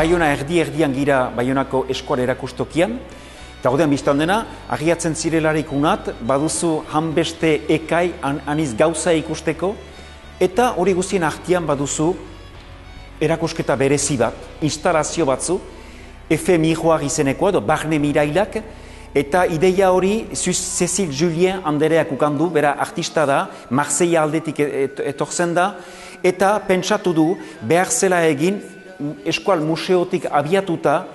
Baiona erdi-erdian gira Baionako eskola erakustokian, eta ordean biztan dena, agiatzen zirelarik unat, baduzu hanbeste ekai aniz gauza ikusteko, eta hori guztien artean baduzu erakusketa berezi bat, instalazio batzu, efemiroak izenekoa, edo barne mirailak, eta ideia hori Cécile Julien Andereak ukandu, bera artista da, Marseilla aldetik etortzen da, eta pentsatu du behar zela egin eskual museotik abiatuta,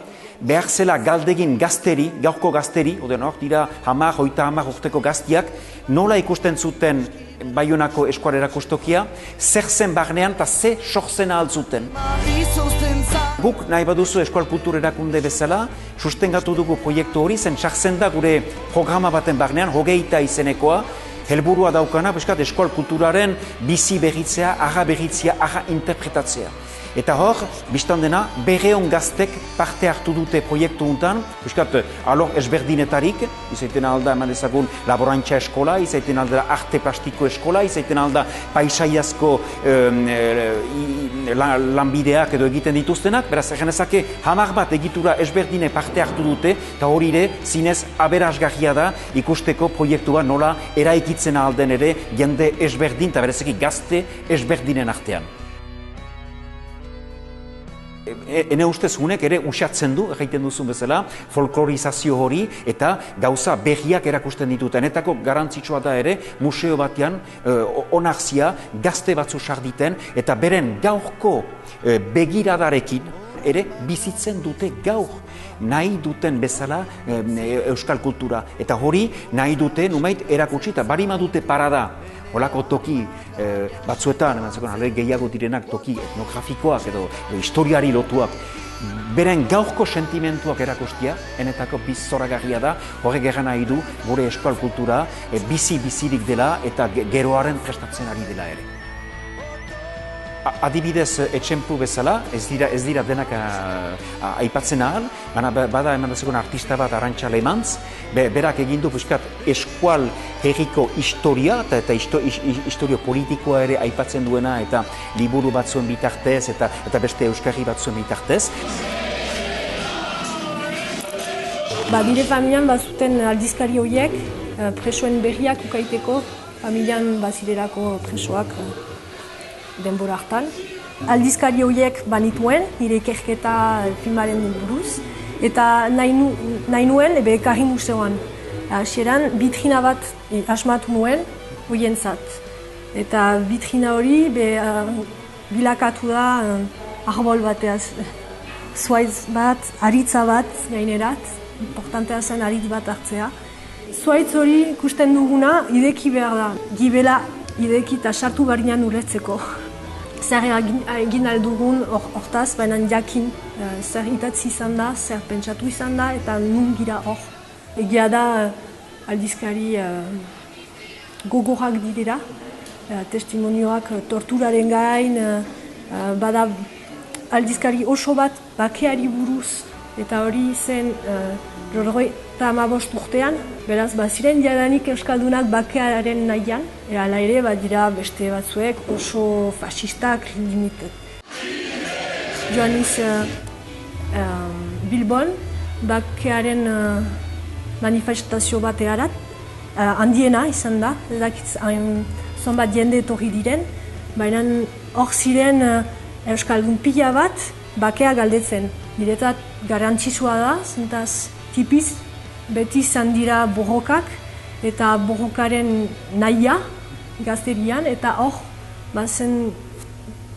behar zela galdegin gazteri, gaurko gazteri, hor dira 10 urteko gaztiak, nola ikusten zuten Baionako eskual erakustokia, zer zen barnean eta ze sortzen ahal zuten. Guk nahi baduzu eskual kultur erakunde bezala, sustengatu dugu proiektu hori, zen sartzen da gure programa baten barnean, 20 izenekoa, helburua daukana, eskual kulturaren bizi berritzea, aha berritzea, aha interpretatzea. Eta hor, biztan dena, 200 gaztek parte hartu dute proiektu untan, alor ezberdinetarik, izaiten alda eman dezagun laborantza eskola, izaiten alda arte plastiko eskola, izaiten alda paisaiazko lanbideak edo egiten dituztenak, beraz, genezake, 10 bat egitura ezberdine parte hartu dute, eta hori ere, zinez aberasgarria da ikusteko proiektua nola eraikitzen alden ere jende ezberdin, eta berezeki gazte ezberdinen artean. Ene ustez hunek ere usatzen du, egiten duzun bezala, folklorizazio hori eta gauza berriak erakusten dituten. Etako garantzitsua da ere, museo batean onartzia gazte batzu sarditen eta beren gaurko begiradarekin ere bizitzen dute gaur nahi duten bezala euskal kultura. Eta hori nahi dute numait erakutsi eta barima dute parada. Holako toki batzuetan, gehiago direnak toki etnografikoak edo historiari lotuak, beren gaurko sentimentuak erakustia, enetako zoragarria da, horrek egan nahi du gure eskual kultura bizi-bizirik dela eta geroaren prestatzen ari dela ere. Adibidez, etxenpu bezala, ez dira denak aipatzen ahal, bada eman dezakon artista bat Arantxa Lemantz, berak egindu eskual herriko historia eta historio politikoa ere aipatzen duena eta liburu batzuen bitartez eta beste euskarri batzuen bitartez. Bire familian bazuten aldizkari horiek presoen berriak ukaiteko, familian bazirerako presoak denbora hartan. Aldizkari horiek banituen, nire ikerketa filmaren buruz, eta nahi nuen ekarri museoan. Hasieran bitrina bat asmatu nuen horientzat. Eta bitrina hori bilakatu da arbol bateaz. Zuaitz bat, aritza bat gainerat, importantea zen aritz bat hartzea. Zuaitz hori ikusten duguna ideki behar da. Gibela ideki eta sartu barinan ulertzeko. Zer egin aldugun hortaz, baina jakin zer idatzi izan da, zer pentsatu izan da eta nun gira hor. Egia da aldizkari gogorak direla, testimonioak torturaren gain, bada aldizkari oso bat bakeari buruz, eta hori zen 95 urtean, beraz, ziren jadanik euskaldunak bakearen nahian, hala ere, dira beste batzuek oso fascistak limitet. Joaniz Bilbon, bakearen manifestazio bat egarat, handiena izan da, zonbat jende etorri diren, baina hor ziren euskaldun pila bat bakea galdetzen. Diretat garantzitsua da, zentaz tipiz, beti izan dira borrokak eta borrokaren nahia gazterian, eta hor, bazen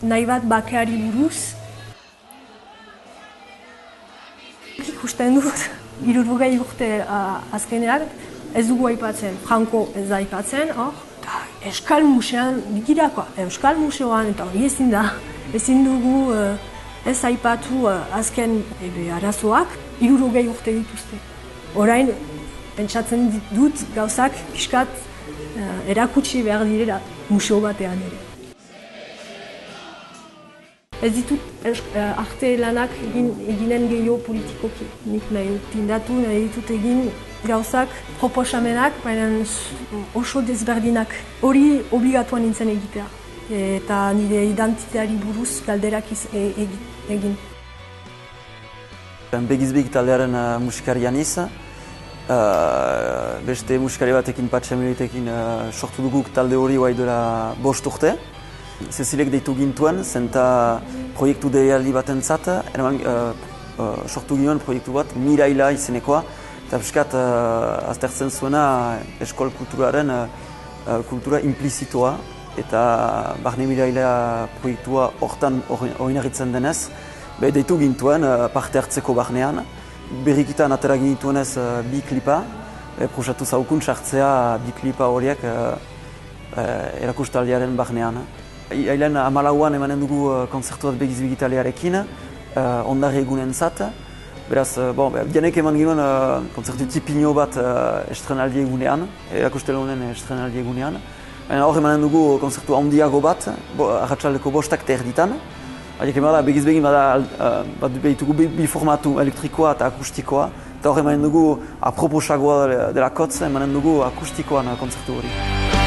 nahi bat bakeari buruz. Ikusten dut, 60 urte azkenean, ez dugu aipatzen, Franco ez da aipatzen, hor, eta Euskal Museoan, digirakoa, Euskal Museoan, eta hori ezin dugu ez aipatu azken arazoak, 60 urte dituzte. Orain, pentsatzen dut gauzak pixkat erakutsi behar direla museo batean ere. Ez ditut arte lanak eginen gehiago politikoki. Nik nahi dut tindatu, nahi ditut egin gauzak proposamenak, baina oso desberdinak. Hori obligatuan nintzen egitea. Eta nire identitateari buruz galderak egin. Begizbik taldearen musikarian beste musikari batekin, Patxe Militekin sortu duguk talde hori guai dela 5 urte. Zezilek deitu gintuen, zenta proiektu deialdi batentzat, sortu ginen proiektu bat, Miraila izenekoa, eta piskat aztertzen zuena eskol kulturaren kultura implizitoa, eta Barne Miraila proiektua hortan oinarritzen denez, deitu gintuen parte hartzeko barnean. Berrikitan atera gintuenez bi klipa, prosatu zaukun sartzea bi klipa horiek erakustaldiaren barnean. Ailen 14an emanen dugu konzertu bat Begizbik taldearekin, ondarri egunen zat. Beraz, dianek eman ginen konzertu tipino bat estrenaldi egunean, erakustelunen estrenaldi egunean. Hor emanen dugu konzertu handiago bat, arratsaldeko 5 terditan. Haiek emala, Begizbegin behitugu bi formatu elektrikoa eta akustikoa. Eta hor emanen dugu aproposagoa dela kotz, emanen dugu akustikoan konzertu hori.